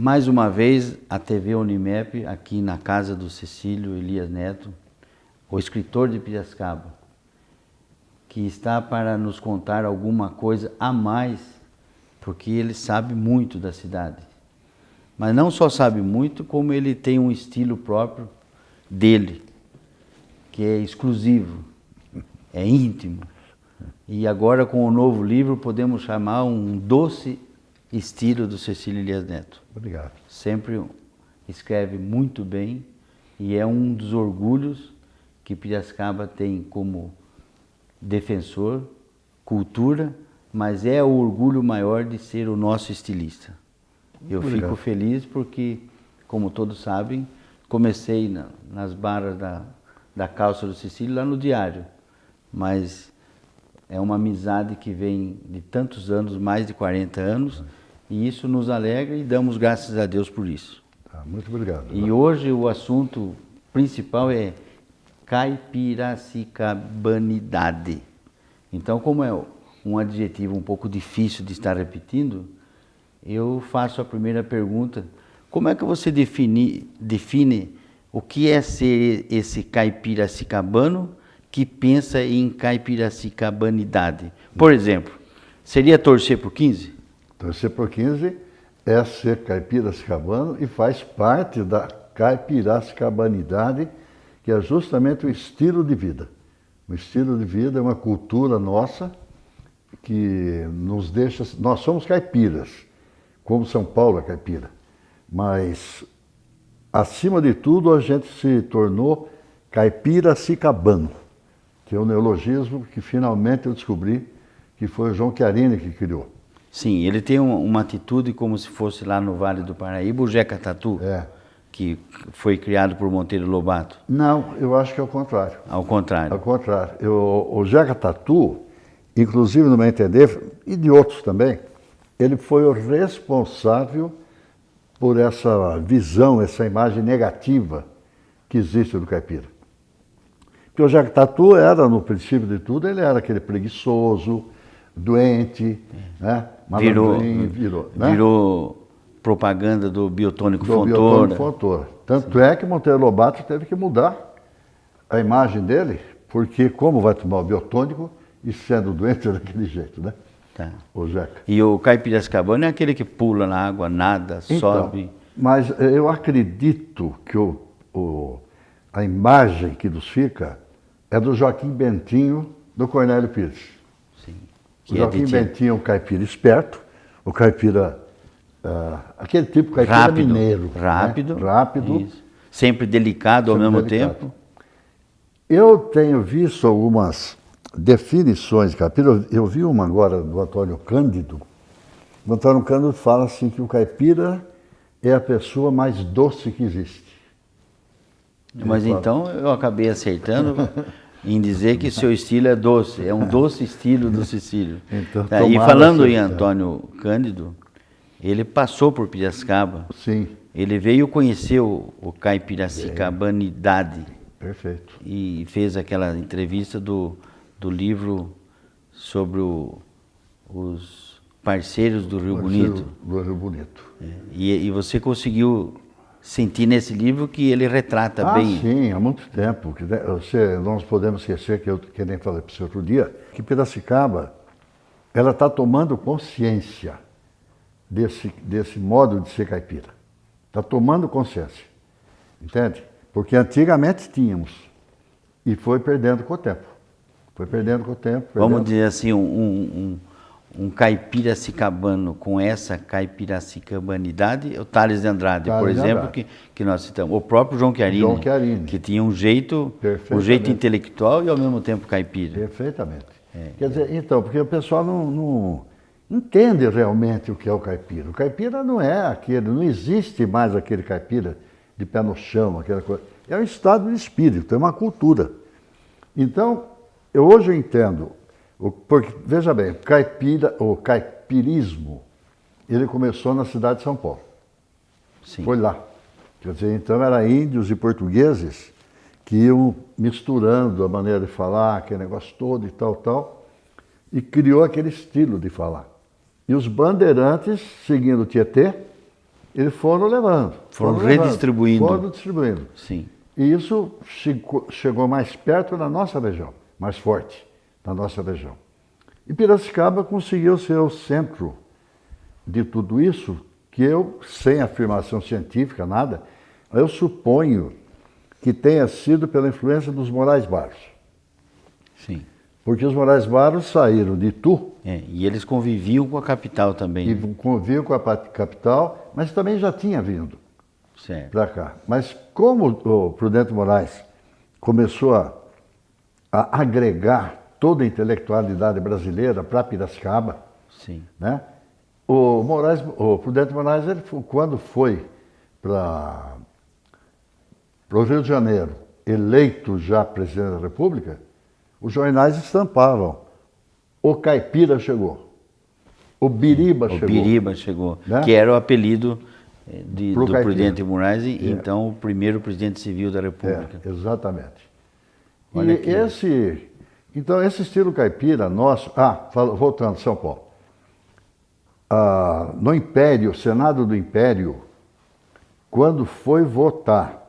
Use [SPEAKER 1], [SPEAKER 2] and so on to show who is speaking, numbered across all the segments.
[SPEAKER 1] Mais uma vez, a TV Unimep, aqui na casa do Cecílio Elias Neto, o escritor de Piracicaba, que está para nos contar alguma coisa a mais, porque ele sabe muito da cidade. Mas não só sabe muito, como ele tem um estilo próprio dele, que é exclusivo, é íntimo. E agora, com o novo livro, podemos chamar um doce estilo do Cecílio Elias Neto.
[SPEAKER 2] Obrigado.
[SPEAKER 1] Sempre escreve muito bem e é um dos orgulhos que Piracicaba tem como defensor, cultura, mas é o orgulho maior de ser o nosso estilista. Eu fico feliz porque, como todos sabem, comecei nas barras da calça do Cecílio lá no Diário, mas é uma amizade que vem de tantos anos, mais de 40 anos, e isso nos alegra e damos graças a Deus por isso.
[SPEAKER 2] Muito obrigado.
[SPEAKER 1] E hoje o assunto principal é caipiracicabanidade. Então, como é um adjetivo um pouco difícil de estar repetindo, eu faço a primeira pergunta. Como é que você define o que é ser esse caipiracicabano que pensa em caipiracicabanidade? Por exemplo, seria torcer por 15?
[SPEAKER 2] Torcer por 15 é ser caipiracicabano e faz parte da caipiracicabanidade, que é justamente o estilo de vida. O estilo de vida é uma cultura nossa que nos deixa... Nós somos caipiras, como São Paulo é caipira, mas, acima de tudo, a gente se tornou caipiracicabano, que é um neologismo que finalmente eu descobri que foi o João Chiarini que criou.
[SPEAKER 1] Sim, ele tem uma atitude como se fosse lá no Vale do Paraíba, o Jeca Tatu, que foi criado por Monteiro Lobato.
[SPEAKER 2] Não, eu acho que é o contrário.
[SPEAKER 1] Ao contrário.
[SPEAKER 2] Ao contrário. O Jeca Tatu, inclusive no meu entender, e de outros também, ele foi o responsável por essa visão, essa imagem negativa que existe do caipira. Porque o Jeca Tatu era, no princípio de tudo, ele era aquele preguiçoso, doente, né?
[SPEAKER 1] Virou propaganda do biotônico Fontoura.
[SPEAKER 2] Biotônico Fontoura. Tanto é que Monteiro Lobato teve que mudar a imagem dele, porque como vai tomar o biotônico e sendo doente daquele jeito, né?
[SPEAKER 1] Tá.
[SPEAKER 2] O Jeca.
[SPEAKER 1] E o caipiracicabano é aquele que pula na água, nada, sobe.
[SPEAKER 2] Mas eu acredito que a imagem que nos fica é do Joaquim Bentinho, do Cornélio Pires. O Joaquim Bentinho é um caipira esperto, o caipira, aquele tipo caipira
[SPEAKER 1] rápido,
[SPEAKER 2] mineiro.
[SPEAKER 1] Rápido.
[SPEAKER 2] Né? Rápido.
[SPEAKER 1] Isso. Sempre delicado ao mesmo tempo.
[SPEAKER 2] Eu tenho visto algumas definições de caipira. Eu vi uma agora do Antônio Cândido. O Antônio Cândido fala assim que o caipira é a pessoa mais doce que existe.
[SPEAKER 1] Mas então eu acabei acertando em dizer que seu estilo é doce, é um doce estilo do Cecílio.
[SPEAKER 2] Então,
[SPEAKER 1] e falando em Antônio Cândido, ele passou por Piracicaba.
[SPEAKER 2] Sim.
[SPEAKER 1] Ele veio conhecer o caipiracicabanidade.
[SPEAKER 2] Perfeito.
[SPEAKER 1] E fez aquela entrevista do livro sobre os parceiros do Rio Bonito.
[SPEAKER 2] Do Rio Bonito.
[SPEAKER 1] E você conseguiu sentir nesse livro que ele retrata bem.
[SPEAKER 2] Sim, há muito tempo. Nós podemos esquecer, que nem falei para você outro dia, que Piracicaba ela está tomando consciência desse modo de ser caipira. Está tomando consciência. Entende? Porque antigamente tínhamos e foi perdendo com o tempo. Foi perdendo com o tempo.
[SPEAKER 1] Vamos dizer assim, um caipiracicabano com essa caipiracicabanidade, o Tales de Andrade, por exemplo, que nós citamos. O próprio João Chiarini, que tinha um jeito intelectual e ao mesmo tempo caipira.
[SPEAKER 2] Perfeitamente. Quer dizer, então, porque o pessoal não entende realmente o que é o caipira. O caipira não é aquele, não existe mais aquele caipira de pé no chão, aquela coisa. É um estado de espírito, é uma cultura. Então, hoje eu entendo. Porque, veja bem, o caipirismo, ele começou na cidade de São Paulo.
[SPEAKER 1] Sim.
[SPEAKER 2] Foi lá. Quer dizer, então eram índios e portugueses que iam misturando a maneira de falar, aquele negócio todo e tal, e criou aquele estilo de falar. E os bandeirantes, seguindo o Tietê, eles foram levando.
[SPEAKER 1] Foram redistribuindo.
[SPEAKER 2] Foram distribuindo.
[SPEAKER 1] Sim.
[SPEAKER 2] E isso chegou mais perto da nossa região, mais forte da nossa região. E Piracicaba conseguiu ser o centro de tudo isso, que eu, sem afirmação científica, nada, eu suponho que tenha sido pela influência dos Morais Barros.
[SPEAKER 1] Sim.
[SPEAKER 2] Porque os Morais Barros saíram de Itu.
[SPEAKER 1] E eles conviviam com a capital também.
[SPEAKER 2] E conviviam com a capital, mas também já tinha vindo para cá. Mas como o Prudente Moraes começou a agregar toda a intelectualidade brasileira para Piracicaba,
[SPEAKER 1] sim,
[SPEAKER 2] né? O Prudente Moraes, ele, quando foi para o Rio de Janeiro, eleito já presidente da República, os jornais estampavam: o caipira chegou, o biriba chegou.
[SPEAKER 1] O biriba chegou,
[SPEAKER 2] né?
[SPEAKER 1] Que era o apelido do
[SPEAKER 2] caipira.
[SPEAKER 1] Prudente Moraes e então o primeiro presidente civil da República.
[SPEAKER 2] Exatamente.
[SPEAKER 1] Olha
[SPEAKER 2] Então esse estilo caipira nosso... voltando a São Paulo. No Império, o Senado do Império, quando foi votar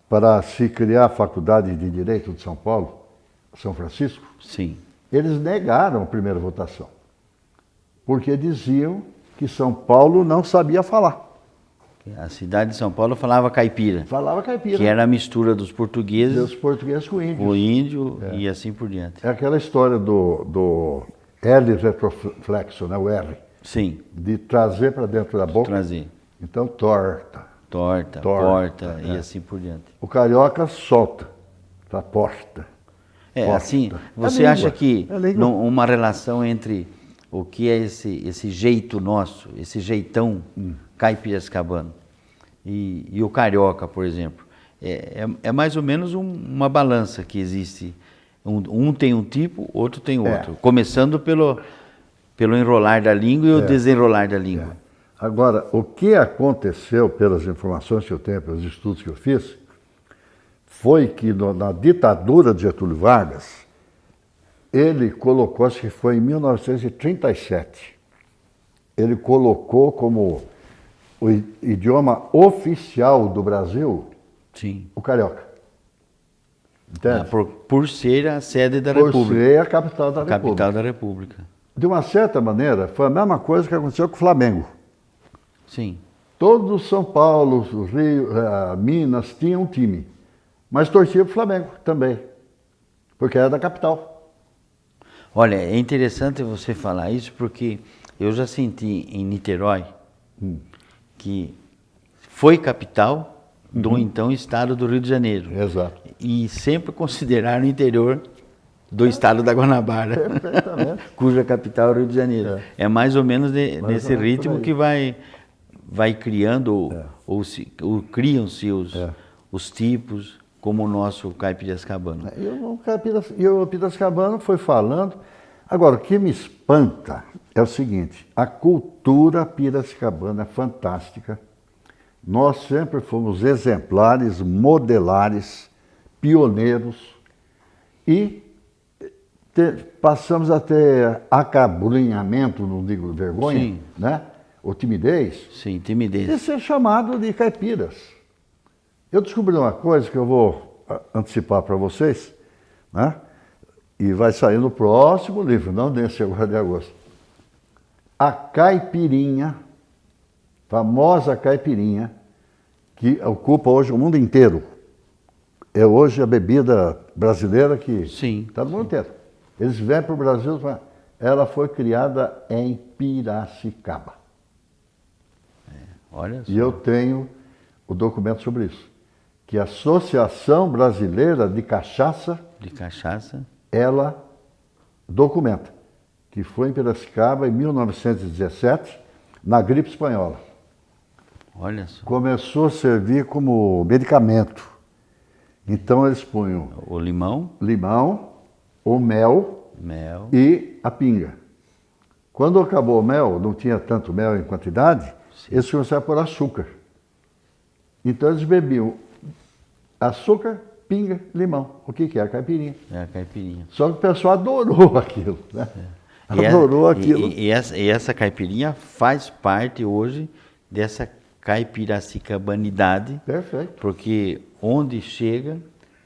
[SPEAKER 2] para se criar a Faculdade de Direito de São Paulo, São Francisco,
[SPEAKER 1] sim,
[SPEAKER 2] eles negaram a primeira votação, porque diziam que São Paulo não sabia falar.
[SPEAKER 1] A cidade de São Paulo falava caipira.
[SPEAKER 2] Falava caipira.
[SPEAKER 1] Que era a mistura dos portugueses,
[SPEAKER 2] Dos portugueses com índios.
[SPEAKER 1] o índio e assim por diante.
[SPEAKER 2] É aquela história do L retroflexo, né? O R.
[SPEAKER 1] Sim.
[SPEAKER 2] De trazer para dentro da boca.
[SPEAKER 1] Trazer.
[SPEAKER 2] Então, torta.
[SPEAKER 1] Porta e assim por diante.
[SPEAKER 2] O carioca solta. Para porta. Porta.
[SPEAKER 1] Assim, você acha que uma relação entre o que é esse jeito nosso, esse jeitão caipiracicabano e o carioca, por exemplo, é mais ou menos uma balança que existe. Um tem um tipo, outro tem outro. Começando pelo enrolar da língua e o desenrolar da língua.
[SPEAKER 2] Agora, o que aconteceu, pelas informações que eu tenho, pelos estudos que eu fiz, foi que na ditadura de Getúlio Vargas, ele colocou, acho que foi em 1937, ele colocou como o idioma oficial do Brasil,
[SPEAKER 1] sim,
[SPEAKER 2] o carioca. Entende?
[SPEAKER 1] Por ser a sede da República.
[SPEAKER 2] Por ser a capital da República.
[SPEAKER 1] Capital da República.
[SPEAKER 2] De uma certa maneira, foi a mesma coisa que aconteceu com o Flamengo.
[SPEAKER 1] Sim.
[SPEAKER 2] Todo São Paulo, Rio, Minas tinha um time, mas torcia para o Flamengo também, porque era da capital.
[SPEAKER 1] Olha, é interessante você falar isso porque eu já senti em Niterói que foi capital do então estado do Rio de Janeiro.
[SPEAKER 2] Exato.
[SPEAKER 1] E sempre consideraram o interior do estado da Guanabara, cuja capital é o Rio de Janeiro. É mais ou menos nesse ritmo que vai criando ou criam-se os tipos, como o nosso caipiracicabano.
[SPEAKER 2] E o piracicabano foi falando. Agora, o que me espanta é o seguinte: a cultura piracicabana é fantástica. Nós sempre fomos exemplares, modelares, pioneiros e passamos a ter acabrunhamento, não digo vergonha,
[SPEAKER 1] sim,
[SPEAKER 2] né? Ou timidez.
[SPEAKER 1] Sim, timidez.
[SPEAKER 2] De ser chamado de caipiras. Eu descobri uma coisa que eu vou antecipar para vocês, né? E vai sair no próximo livro, não nesse agora de agosto. A caipirinha, famosa caipirinha, que ocupa hoje o mundo inteiro. É hoje a bebida brasileira que está no mundo inteiro. Eles vêm para o Brasil, ela foi criada em Piracicaba.
[SPEAKER 1] Olha só.
[SPEAKER 2] E eu tenho o documento sobre isso. Que a Associação Brasileira de Cachaça, ela documenta que foi em Piracicaba em 1917, na gripe espanhola.
[SPEAKER 1] Olha só.
[SPEAKER 2] Começou a servir como medicamento. Então eles punham
[SPEAKER 1] o limão,
[SPEAKER 2] o mel e a pinga. Quando acabou o mel, não tinha tanto mel em quantidade, eles começaram a pôr açúcar. Então eles bebiam açúcar, pinga, limão. O que é a caipirinha?
[SPEAKER 1] É a caipirinha.
[SPEAKER 2] Só que o pessoal adorou aquilo, né? Adorou aquilo.
[SPEAKER 1] E essa caipirinha faz parte hoje dessa caipiracicabanidade,
[SPEAKER 2] Perfeito.
[SPEAKER 1] porque onde chega,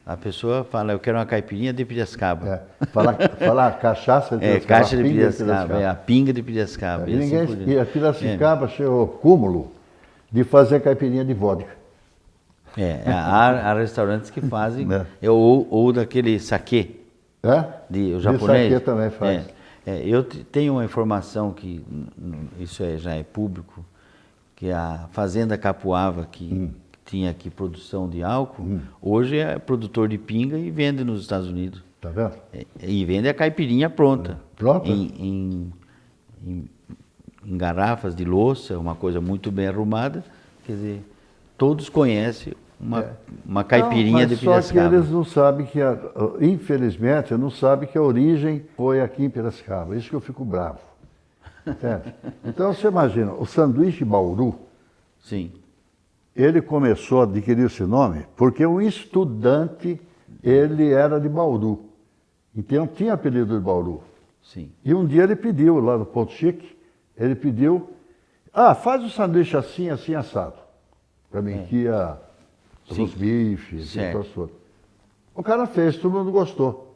[SPEAKER 1] a pessoa fala, eu quero uma caipirinha de Piracicaba.
[SPEAKER 2] Falar cachaça de Piracicaba.
[SPEAKER 1] Caixa de Piracicaba, a pinga de Piracicaba.
[SPEAKER 2] E a Piracicaba chegou ao cúmulo de fazer caipirinha de vodka.
[SPEAKER 1] Há restaurantes que fazem, ou daquele saquê, o japonês.
[SPEAKER 2] De saquê também faz.
[SPEAKER 1] Eu tenho uma informação que, isso já é público, que a Fazenda Capuava, que tinha aqui produção de álcool, hoje é produtor de pinga e vende nos Estados Unidos.
[SPEAKER 2] Tá vendo?
[SPEAKER 1] E vende a caipirinha pronta.
[SPEAKER 2] Pronta?
[SPEAKER 1] Em garrafas de louça, uma coisa muito bem arrumada. Quer dizer, todos conhecem uma caipirinha de Piracicaba.
[SPEAKER 2] Só que eles não sabem que, infelizmente, não sabem que a origem foi aqui em Piracicaba. Isso que eu fico bravo. Entende? Então você imagina, o sanduíche Bauru,
[SPEAKER 1] sim,
[SPEAKER 2] ele começou a adquirir esse nome porque um estudante, ele era de Bauru. Então tinha apelido de Bauru.
[SPEAKER 1] Sim.
[SPEAKER 2] E um dia ele pediu, lá no Ponto Chique, ele pediu, faz o sanduíche assim, assim, assado. Para mim, que ia rosbife, todo. O cara fez, todo mundo gostou.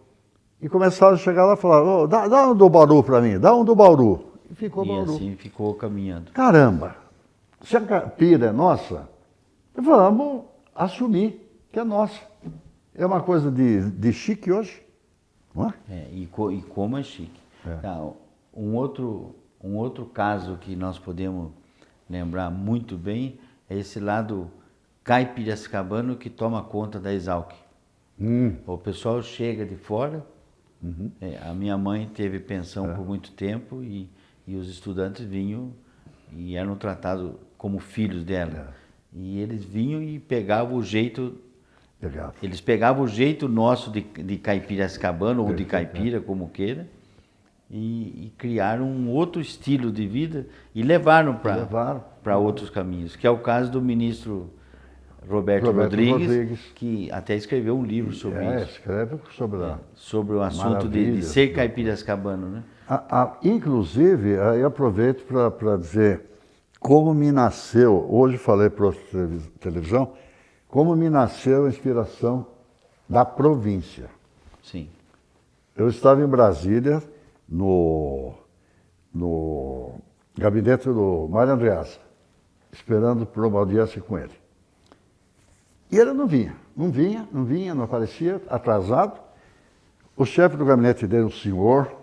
[SPEAKER 2] E começaram a chegar lá e falar, dá um do Bauru para mim, dá um do Bauru. E ficou Bauru.
[SPEAKER 1] E assim ficou caminhando.
[SPEAKER 2] Caramba, se a caipira é nossa, vamos assumir que é nossa. É uma coisa de chique hoje, não é?
[SPEAKER 1] E como é chique. Um outro caso que nós podemos lembrar muito bem é esse lado caipiracicabano que toma conta da Exalc. O pessoal chega de fora. A minha mãe teve pensão por muito tempo e os estudantes vinham e eram tratados como filhos dela. E eles vinham e pegavam o jeito... Eles pegavam o jeito nosso de caipiracicabano ou de caipira, como queira, e criaram um outro estilo de vida e levaram para outros caminhos, que é o caso do ministro Roberto Rodrigues, que até escreveu um livro sobre isso.
[SPEAKER 2] Escreve
[SPEAKER 1] sobre o assunto de ser caipiracicabano, né?
[SPEAKER 2] Inclusive, eu aproveito para dizer como me nasceu, hoje falei para a televisão, como me nasceu a inspiração da província.
[SPEAKER 1] Sim.
[SPEAKER 2] Eu estava em Brasília, no gabinete do Mário Andreasa, esperando por uma audiência com ele. E ele não vinha, não aparecia, atrasado. O chefe do gabinete dele, um senhor,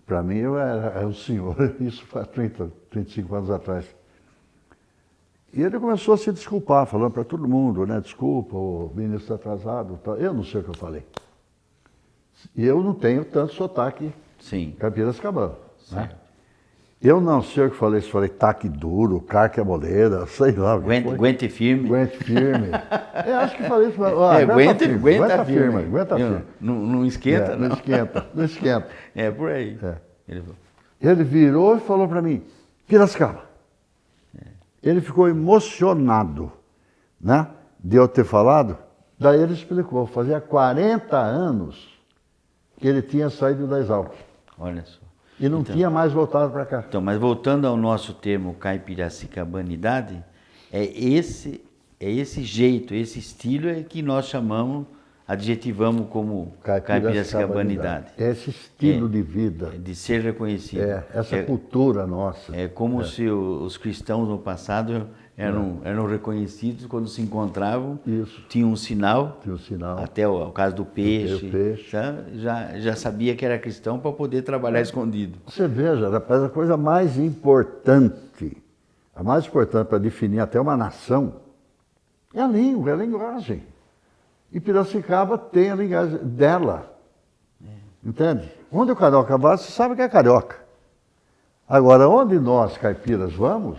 [SPEAKER 2] para mim eu era um senhor, isso faz 35 anos atrás. E ele começou a se desculpar, falando para todo mundo, né? Desculpa, o ministro está atrasado. Tal. Eu não sei o que eu falei. E eu não tenho tanto sotaque caipiracicabano. Né? Eu não sei o que falei, se falei taque duro, carque a moleira, sei lá.
[SPEAKER 1] Aguente firme.
[SPEAKER 2] Aguente firme. Eu acho que falei isso.
[SPEAKER 1] Aguenta firme.
[SPEAKER 2] Aguenta firme.
[SPEAKER 1] Não esquenta, não.
[SPEAKER 2] Não esquenta.
[SPEAKER 1] É por aí.
[SPEAKER 2] Ele virou e falou para mim, Piracicaba. Ele ficou emocionado, né, de eu ter falado. Daí ele explicou, fazia 40 anos que ele tinha saído da Exalc.
[SPEAKER 1] Olha só.
[SPEAKER 2] E não tinha mais voltado para cá.
[SPEAKER 1] Então, mas voltando ao nosso termo caipiracicabanidade, é esse jeito, esse estilo que nós chamamos, adjetivamos como caipiracicabanidade.
[SPEAKER 2] É esse estilo de vida.
[SPEAKER 1] De ser reconhecido.
[SPEAKER 2] Essa cultura nossa.
[SPEAKER 1] É como se os cristãos no passado eram reconhecidos quando se encontravam.
[SPEAKER 2] Isso.
[SPEAKER 1] Tinha um sinal. Até o caso do peixe. Já sabia que era cristão para poder trabalhar escondido.
[SPEAKER 2] Você veja, rapaz, a coisa mais importante, para definir até uma nação, é a língua, é a linguagem. E Piracicaba tem a linguagem dela. Entende? Onde o carioca vai, você sabe que é carioca. Agora, onde nós, caipiras, vamos,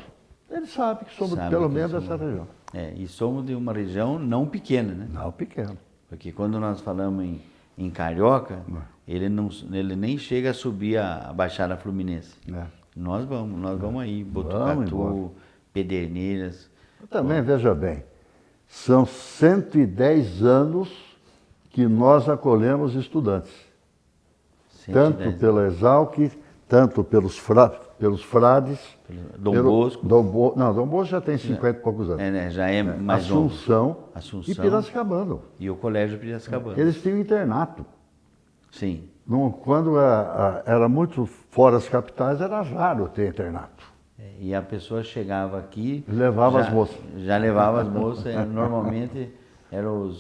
[SPEAKER 2] eles sabem que somos pelo menos dessa região.
[SPEAKER 1] E somos de uma região não pequena, né?
[SPEAKER 2] Não pequena.
[SPEAKER 1] Porque quando nós falamos em carioca, ele nem chega a subir a Baixada Fluminense. Nós vamos aí, Botucatu, Pederneiras.
[SPEAKER 2] Também, veja bem, são 110 anos que nós acolhemos estudantes. 110 tanto pela Exalc, tanto pelos frades.
[SPEAKER 1] Dom Bosco.
[SPEAKER 2] Dom Bosco já tem 50 e poucos anos.
[SPEAKER 1] Né, já é mais novo.
[SPEAKER 2] Assunção e Piracicabano.
[SPEAKER 1] E o Colégio Piracicabano.
[SPEAKER 2] Eles tinham internato.
[SPEAKER 1] Sim.
[SPEAKER 2] Quando era muito fora das capitais, era raro ter internato.
[SPEAKER 1] E a pessoa chegava aqui...
[SPEAKER 2] Levava as moças.
[SPEAKER 1] Já levava as moças. Normalmente eram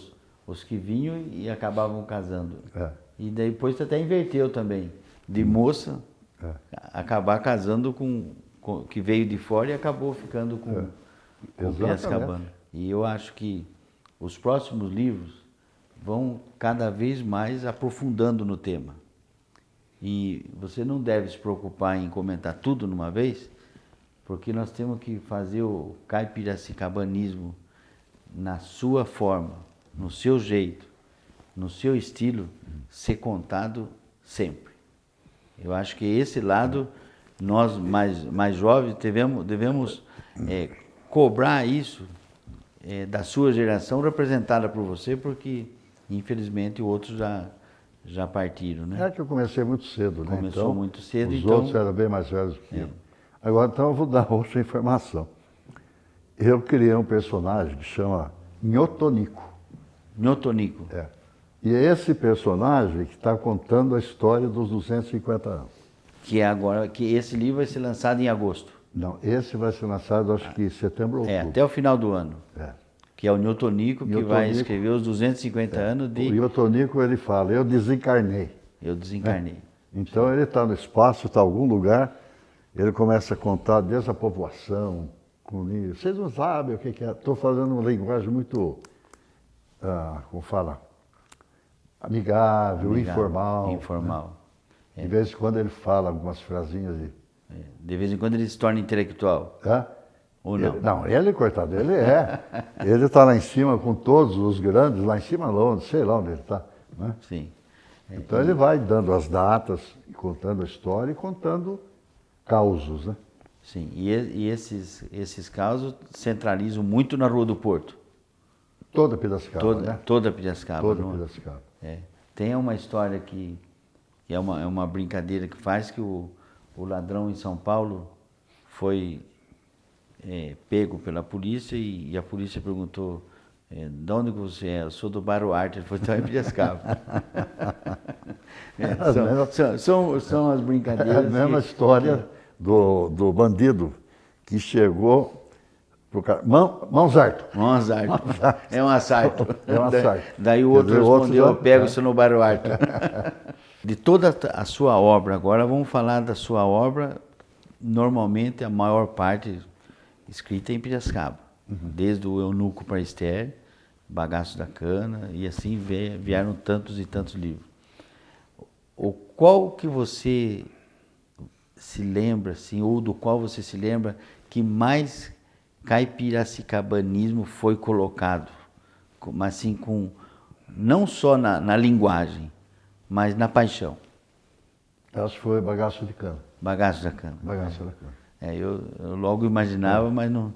[SPEAKER 1] os que vinham e acabavam casando. E depois até inverteu também. De moça, acabar casando com que veio de fora e acabou ficando com o Piracicabano. E eu acho que os próximos livros vão cada vez mais aprofundando no tema. E você não deve se preocupar em comentar tudo numa vez, porque nós temos que fazer o caipiracicabanismo na sua forma, no seu jeito, no seu estilo, ser contado sempre. Eu acho que esse lado, nós mais jovens devemos cobrar isso da sua geração representada por você, porque infelizmente outros já partiram, né?
[SPEAKER 2] É que eu comecei muito cedo, né?
[SPEAKER 1] Começou
[SPEAKER 2] então,
[SPEAKER 1] muito cedo,
[SPEAKER 2] os outros eram bem mais velhos que eu. Agora, então, eu vou dar outra informação. Eu criei um personagem que chama Nhotonico.
[SPEAKER 1] Nhotonico.
[SPEAKER 2] E é esse personagem que está contando a história dos 250 anos.
[SPEAKER 1] Que esse livro vai ser lançado em agosto.
[SPEAKER 2] Não, esse vai ser lançado, acho que em setembro ou outubro.
[SPEAKER 1] Até o final do ano. Que é o Nhotonico que vai escrever os 250 anos de...
[SPEAKER 2] O Nhotonico, ele fala, eu desencarnei.
[SPEAKER 1] Eu desencarnei.
[SPEAKER 2] Então ele está no espaço, está em algum lugar, ele começa a contar desde a povoação, vocês não sabem o que é. Estou fazendo uma linguagem muito, como fala, amigável, informal.
[SPEAKER 1] Informal.
[SPEAKER 2] Né? De vez em quando ele fala algumas frasinhas.
[SPEAKER 1] De vez em quando ele se torna intelectual. Ou não?
[SPEAKER 2] Não, ele, coitado, ele é. Ele está lá em cima com todos os grandes, lá em cima longe, sei lá onde ele está. Né?
[SPEAKER 1] Sim.
[SPEAKER 2] Então ele vai dando as datas, contando a história e contando causos, né?
[SPEAKER 1] Sim, e esses causos centralizam muito na Rua do Porto.
[SPEAKER 2] Toda Piracicaba,
[SPEAKER 1] Toda Piracicaba.
[SPEAKER 2] Toda Piracicaba.
[SPEAKER 1] Tem uma história que é uma brincadeira que faz que o ladrão em São Paulo foi pego pela polícia e a polícia perguntou de onde você é? Eu sou do Baruarte. Ele falou, então é em Piracicaba. São as brincadeiras.
[SPEAKER 2] É a mesma história do bandido que chegou pro cara, mãos arto.
[SPEAKER 1] É um assalto.
[SPEAKER 2] É um assalto.
[SPEAKER 1] Daí o outro respondeu, eu pego isso no Baruarte. De toda a sua obra, agora vamos falar da sua obra, normalmente a maior parte escrita em Piracicaba. Desde o Eunuco para Esther, Bagaço da Cana, e assim vieram tantos e tantos livros. Qual que você se lembra, assim, ou do qual você se lembra, que mais caipiracicabanismo foi colocado? Mas assim, não só na linguagem, mas na paixão.
[SPEAKER 2] Acho que foi Bagaço de Cana.
[SPEAKER 1] Bagaço da Cana.
[SPEAKER 2] Bagaço da Cana.
[SPEAKER 1] Eu logo imaginava, mas não...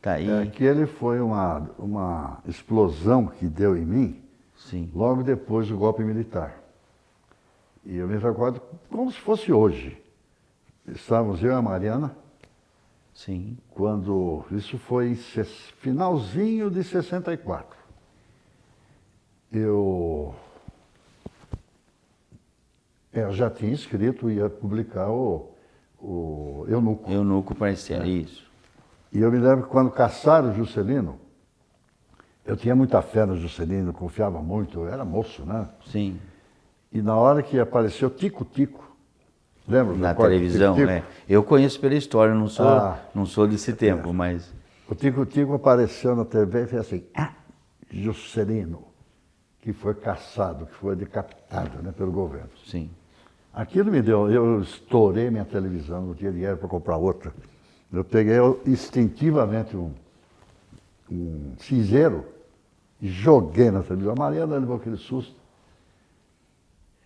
[SPEAKER 1] Tá aí.
[SPEAKER 2] Que ele foi uma explosão que deu em mim,
[SPEAKER 1] Sim.
[SPEAKER 2] Logo depois do golpe militar. E eu me recordo como se fosse hoje. Estávamos eu e a Mariana.
[SPEAKER 1] Sim.
[SPEAKER 2] Quando isso foi em finalzinho de 64. Eu já tinha escrito, ia publicar o Eunuco.
[SPEAKER 1] Eunuco para Esther, isso.
[SPEAKER 2] E eu me lembro que quando caçaram o Juscelino, eu tinha muita fé no Juscelino, confiava muito, eu era moço, né?
[SPEAKER 1] Sim.
[SPEAKER 2] E na hora que apareceu Tico-Tico, lembra?
[SPEAKER 1] Na televisão,
[SPEAKER 2] Tico-Tico?
[SPEAKER 1] Eu conheço pela história, não sou desse tempo, mas...
[SPEAKER 2] O Tico-Tico apareceu na TV e fez assim, Juscelino, que foi caçado, que foi decapitado, né, pelo governo.
[SPEAKER 1] Sim.
[SPEAKER 2] Aquilo me deu, eu estourei minha televisão, não tinha dinheiro para comprar outra. Eu peguei instintivamente um cinzeiro e joguei na televisão. A Mariana levou aquele susto.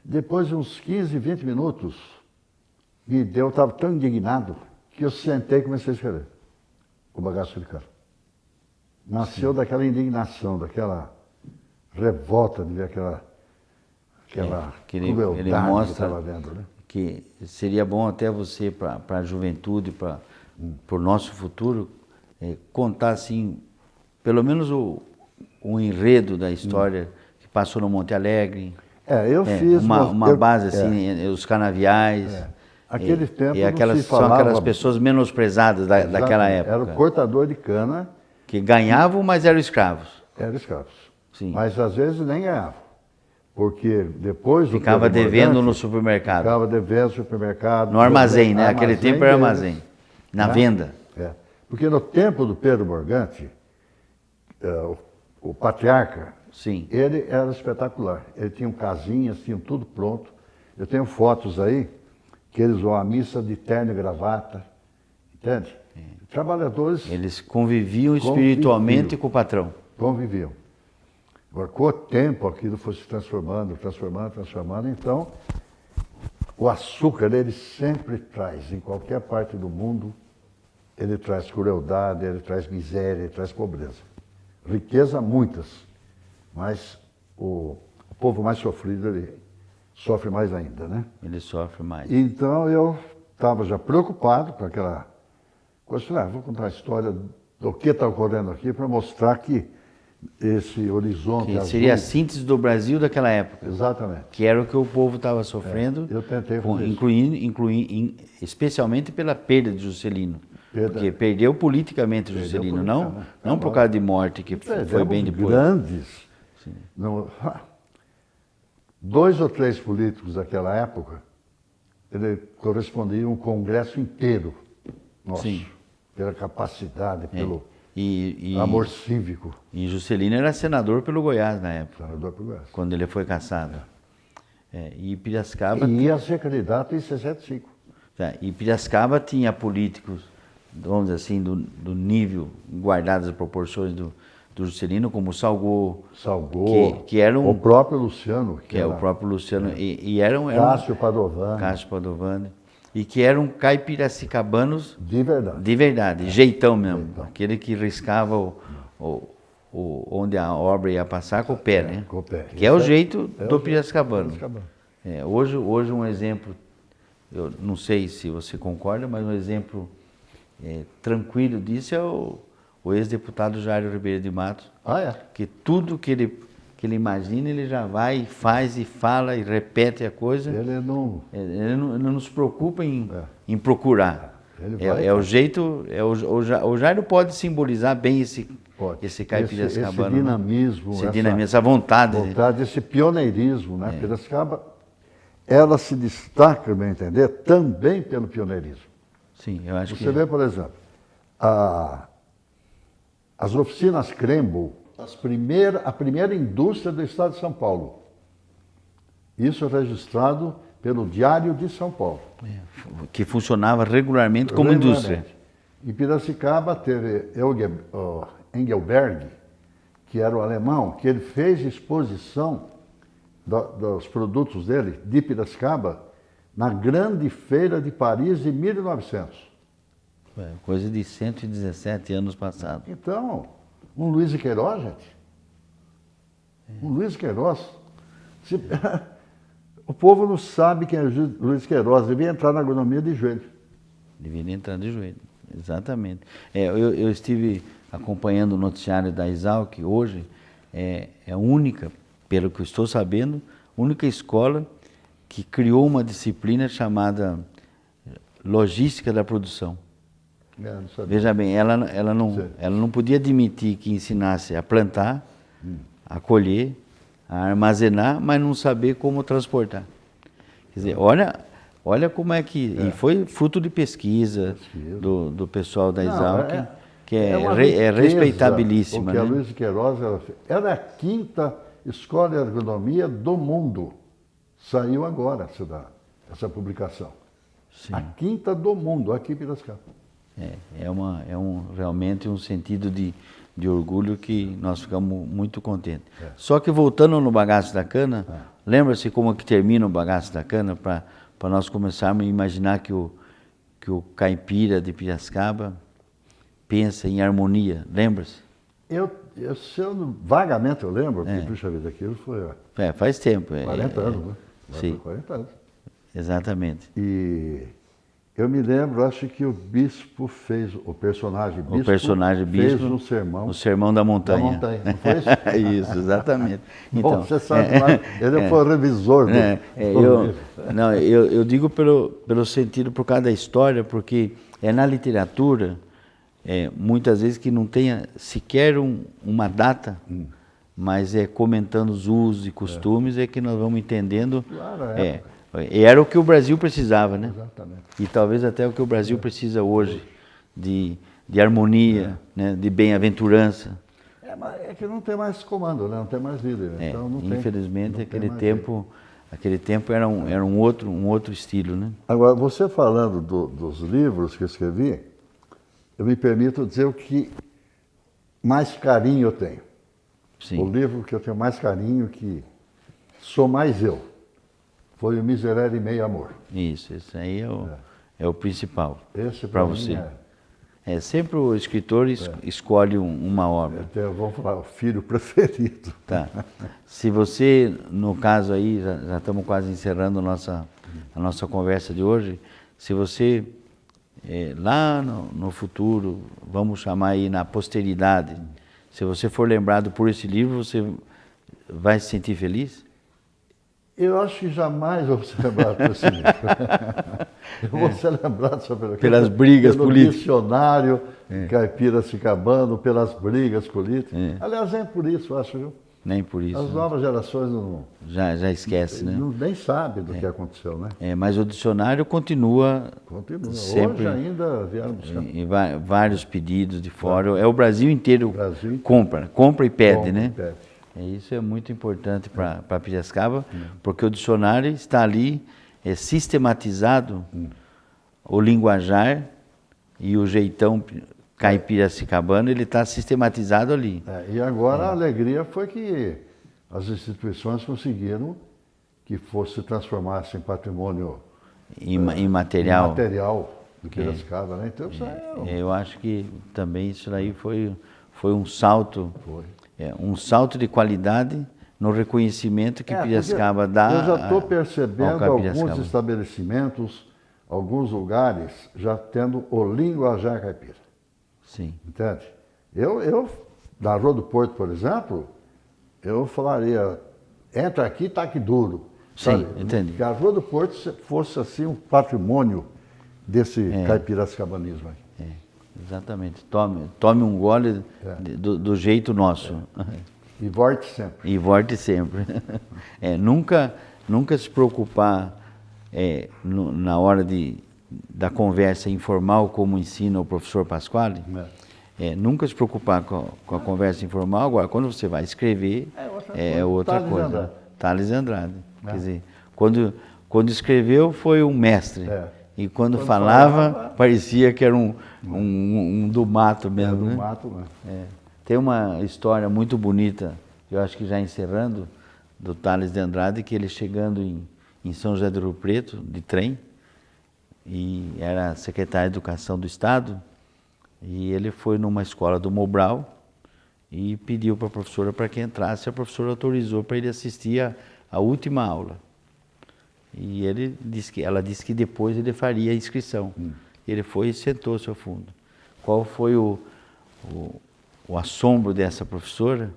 [SPEAKER 2] Depois de uns 15, 20 minutos, eu estava tão indignado que eu sentei e comecei a escrever o Bagaço de Cana. Nasceu daquela indignação, daquela revolta de ver aquela crueldade
[SPEAKER 1] ele mostra
[SPEAKER 2] que estava vendo, né?
[SPEAKER 1] que seria bom até você, para a juventude, para o nosso futuro, contar assim, pelo menos o enredo da história que passou no Monte Alegre.
[SPEAKER 2] Eu fiz
[SPEAKER 1] uma base assim, os canaviais.
[SPEAKER 2] Aquele tempo
[SPEAKER 1] são aquelas pessoas menosprezadas daquela época.
[SPEAKER 2] Era o cortador de cana.
[SPEAKER 1] Que ganhavam, mas eram escravos.
[SPEAKER 2] Eram escravos.
[SPEAKER 1] Sim.
[SPEAKER 2] Mas às vezes nem ganhavam. Porque depois do
[SPEAKER 1] ficava devendo no supermercado.
[SPEAKER 2] Ficava devendo no supermercado.
[SPEAKER 1] No armazém, né? Aquele tempo era armazém. Na venda.
[SPEAKER 2] Porque no tempo do Pedro Morgante, o patriarca,
[SPEAKER 1] sim,
[SPEAKER 2] ele era espetacular. Ele tinha casinhas, tinha tudo pronto. Eu tenho fotos aí que eles vão à missa de terno e gravata. Entende? Trabalhadores.
[SPEAKER 1] Eles conviviam espiritualmente com o patrão.
[SPEAKER 2] Conviviam. Agora, com o tempo, aquilo foi se transformando. Então, o açúcar, ele sempre traz, em qualquer parte do mundo, ele traz crueldade, ele traz miséria, ele traz pobreza. Riqueza, muitas. Mas o povo mais sofrido, ele sofre mais ainda, né?
[SPEAKER 1] Ele sofre mais.
[SPEAKER 2] Então, eu estava já preocupado com aquela coisa. Vou contar a história do que está ocorrendo aqui para mostrar que esse horizonte
[SPEAKER 1] que
[SPEAKER 2] azul...
[SPEAKER 1] seria a síntese do Brasil daquela época.
[SPEAKER 2] Exatamente.
[SPEAKER 1] Que era o que o povo estava sofrendo.
[SPEAKER 2] Eu tentei fazer
[SPEAKER 1] especialmente pela perda de Juscelino. Porque perdeu politicamente Juscelino, não por causa de morte, que foi bem depois.
[SPEAKER 2] Grandes. Não, 2 ou 3 políticos daquela época, ele correspondia a um congresso inteiro nosso. Sim. Pela capacidade, pelo amor cívico.
[SPEAKER 1] E Juscelino era senador pelo Goiás na época.
[SPEAKER 2] Senador pelo Goiás.
[SPEAKER 1] Quando ele foi cassado. E Piracicaba...
[SPEAKER 2] E ia ser candidato em 65.
[SPEAKER 1] E Piracicaba tinha políticos, vamos dizer assim, do nível, guardadas as proporções do Juscelino, como o Salgô, que era
[SPEAKER 2] o próprio Luciano.
[SPEAKER 1] O próprio Luciano. E eram
[SPEAKER 2] Cássio Padovani.
[SPEAKER 1] Cássio Padovani. E que eram caipiracicabanos
[SPEAKER 2] de verdade.
[SPEAKER 1] De verdade, jeitão mesmo. Aquele que riscava onde a obra ia passar com o pé, né?
[SPEAKER 2] Com o pé.
[SPEAKER 1] Que é o jeito do piracicabano. Hoje um exemplo, eu não sei se você concorda, mas um exemplo tranquilo disso é o ex-deputado Jairo Ribeiro de Matos. Que tudo que ele imagina, ele já vai, faz e fala e repete a coisa.
[SPEAKER 2] Ele
[SPEAKER 1] não se preocupa em procurar. O jeito. O Jairo pode simbolizar bem esse caipiracicabano.
[SPEAKER 2] Esse dinamismo.
[SPEAKER 1] Essa vontade.
[SPEAKER 2] Esse pioneirismo, né? Piracicaba, ela se destaca, bem entender, também pelo pioneirismo.
[SPEAKER 1] Sim, eu acho que...
[SPEAKER 2] Você vê, por exemplo, as oficinas Crembo, a primeira indústria do estado de São Paulo. Isso é registrado pelo Diário de São Paulo.
[SPEAKER 1] Que funcionava regularmente como indústria.
[SPEAKER 2] Em Piracicaba teve Engelberg, que era o alemão, que ele fez exposição dos produtos dele, de Piracicaba, na Grande Feira de Paris de 1900.
[SPEAKER 1] Coisa de 117 anos passados.
[SPEAKER 2] Então, um Luiz de Queiroz, gente. Um Luiz de Queiroz. O povo não sabe quem é Luiz de Queiroz, devia entrar na agronomia de joelho.
[SPEAKER 1] Deveria entrar de joelho, exatamente. Eu estive acompanhando o noticiário da Exalc hoje, é a única, pelo que eu estou sabendo, única escola que criou uma disciplina chamada Logística da Produção. Veja bem, ela não podia admitir que ensinasse a plantar, a colher, a armazenar, mas não saber como transportar. Quer dizer, olha como é que... E foi fruto de pesquisa do pessoal da Exalc, que é respeitabilíssima.
[SPEAKER 2] Porque a Luiz de Queiroz era a 5ª escola de agronomia do mundo. Saiu agora essa publicação. Sim. A 5ª do mundo, aqui em Piracicaba.
[SPEAKER 1] Realmente um sentido de orgulho que nós ficamos muito contentes. Só que voltando no bagaço da cana, lembra-se como que termina o bagaço da cana, para nós começarmos a imaginar que o caipira de Piracicaba pensa em harmonia, lembra-se?
[SPEAKER 2] Vagamente eu lembro, porque, puxa vida, aquilo foi...
[SPEAKER 1] faz tempo.
[SPEAKER 2] 40 anos, né?
[SPEAKER 1] Sim.
[SPEAKER 2] 40 anos.
[SPEAKER 1] Exatamente.
[SPEAKER 2] E eu me lembro, acho que o bispo fez, o personagem bispo fez um sermão.
[SPEAKER 1] O Sermão da Montanha.
[SPEAKER 2] Da montanha, não foi isso?
[SPEAKER 1] Isso, exatamente.
[SPEAKER 2] Então, bom, você sabe, ele foi o revisor do livro.
[SPEAKER 1] Não, eu digo pelo sentido, por causa da história, porque é na literatura, muitas vezes que não tenha sequer uma data, mas comentando os usos e costumes, é que nós vamos entendendo.
[SPEAKER 2] Claro,
[SPEAKER 1] era o que o Brasil precisava, né?
[SPEAKER 2] Exatamente.
[SPEAKER 1] E talvez até o que o Brasil precisa hoje, de harmonia, né? De bem-aventurança.
[SPEAKER 2] Mas é que não tem mais comando, né? Não tem mais líder. Então não
[SPEAKER 1] infelizmente,
[SPEAKER 2] não
[SPEAKER 1] aquele tempo era um outro estilo, né?
[SPEAKER 2] Agora, você falando dos livros que eu escrevi, eu me permito dizer o que mais carinho eu tenho.
[SPEAKER 1] Sim.
[SPEAKER 2] O livro que eu tenho mais carinho, que sou mais eu, foi o Miserere e Meio Amor.
[SPEAKER 1] Isso, esse aí é o principal
[SPEAKER 2] para
[SPEAKER 1] você. Sempre o escritor escolhe uma obra.
[SPEAKER 2] Vamos falar, o filho preferido.
[SPEAKER 1] Tá. Se você, no caso aí, já estamos quase encerrando a nossa conversa de hoje, se você, lá no futuro, vamos chamar aí na posteridade, se você for lembrado por esse livro, você vai se sentir feliz?
[SPEAKER 2] Eu acho que jamais vou ser lembrado por esse livro. Eu vou ser lembrado
[SPEAKER 1] pelas brigas políticas.
[SPEAKER 2] Pelo missionário caipiracicabano, pelas brigas políticas. Aliás, nem por isso, acho, viu?
[SPEAKER 1] Nem por isso.
[SPEAKER 2] As novas gerações não...
[SPEAKER 1] Já esquece, né?
[SPEAKER 2] Nem sabem do que aconteceu, né?
[SPEAKER 1] Mas o dicionário continua. Sempre,
[SPEAKER 2] hoje ainda vieram buscar.
[SPEAKER 1] Em vários pedidos de fora. O Brasil inteiro compra e pede, né? Isso é muito importante para Piracicaba, porque o dicionário está ali sistematizado, o linguajar e o jeitão caipiracicabano, ele está sistematizado ali.
[SPEAKER 2] E agora a alegria foi que as instituições conseguiram que se transformasse em patrimônio
[SPEAKER 1] imaterial
[SPEAKER 2] do Piracicaba, né? Então,
[SPEAKER 1] eu acho que também isso aí foi um salto. Um salto de qualidade no reconhecimento que Piracicaba dá.
[SPEAKER 2] Eu já estou percebendo alguns estabelecimentos, alguns lugares, já tendo o linguajar caipira.
[SPEAKER 1] Sim.
[SPEAKER 2] Entende? Eu na Rua do Porto, por exemplo, eu falaria, entra aqui, tá aqui duro.
[SPEAKER 1] Sim, entendi.
[SPEAKER 2] Que a Rua do Porto fosse assim um patrimônio desse caipiracicabanismo aí.
[SPEAKER 1] Exatamente. Tome um gole do jeito nosso.
[SPEAKER 2] E volte sempre.
[SPEAKER 1] E volte sempre. Nunca se preocupar na hora da conversa informal, como ensina o professor Pasquale. Nunca se preocupar com a conversa informal. Agora, quando você vai escrever, outra coisa. Tales Andrade. Quer dizer, quando escreveu, foi um mestre. E quando falava, parecia que era um do mato mesmo.
[SPEAKER 2] Do mato, né?
[SPEAKER 1] Tem uma história muito bonita, eu acho que já encerrando, do Tales de Andrade, que ele chegando em São José do Rio Preto, de trem, e era secretário de Educação do Estado, e ele foi numa escola do Mobral e pediu para a professora para que entrasse, a professora autorizou para ele assistir a última aula. E ela disse que depois ele faria a inscrição. Ele foi e sentou-se ao fundo. Qual foi o assombro dessa professora?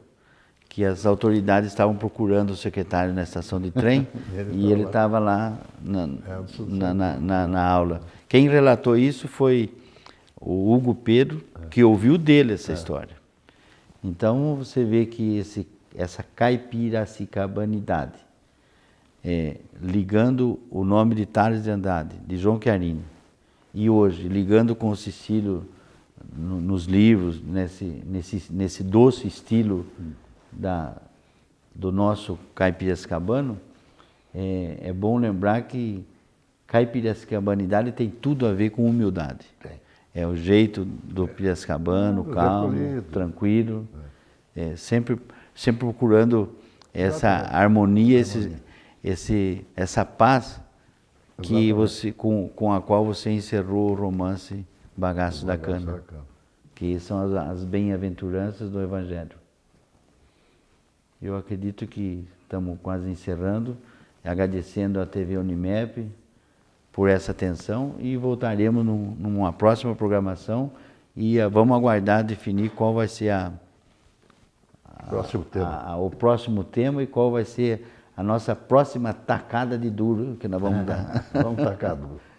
[SPEAKER 1] Que as autoridades estavam procurando o secretário na estação de trem e ele estava lá na aula. Quem relatou isso foi o Hugo Pedro, que ouviu dele essa história. Então você vê que essa caipiracicabanidade, ligando o nome de Tales de Andrade, de João Chiarini, e hoje ligando com o Cecílio nos livros, nesse doce estilo do nosso caipiracicabano, é bom lembrar que caipiracicabanidade tem tudo a ver com humildade. É o jeito do piracicabano, calmo, tranquilo, sempre procurando essa harmonia, essa paz que com a qual você encerrou o romance Bagaço da Cana, que são as bem-aventuranças do Evangelho. Eu acredito que estamos quase encerrando, agradecendo à TV Unimep, por essa atenção e voltaremos numa próxima programação e vamos aguardar definir qual vai ser o próximo tema e qual vai ser a nossa próxima tacada de duro que nós vamos dar.
[SPEAKER 2] Vamos tacar duro.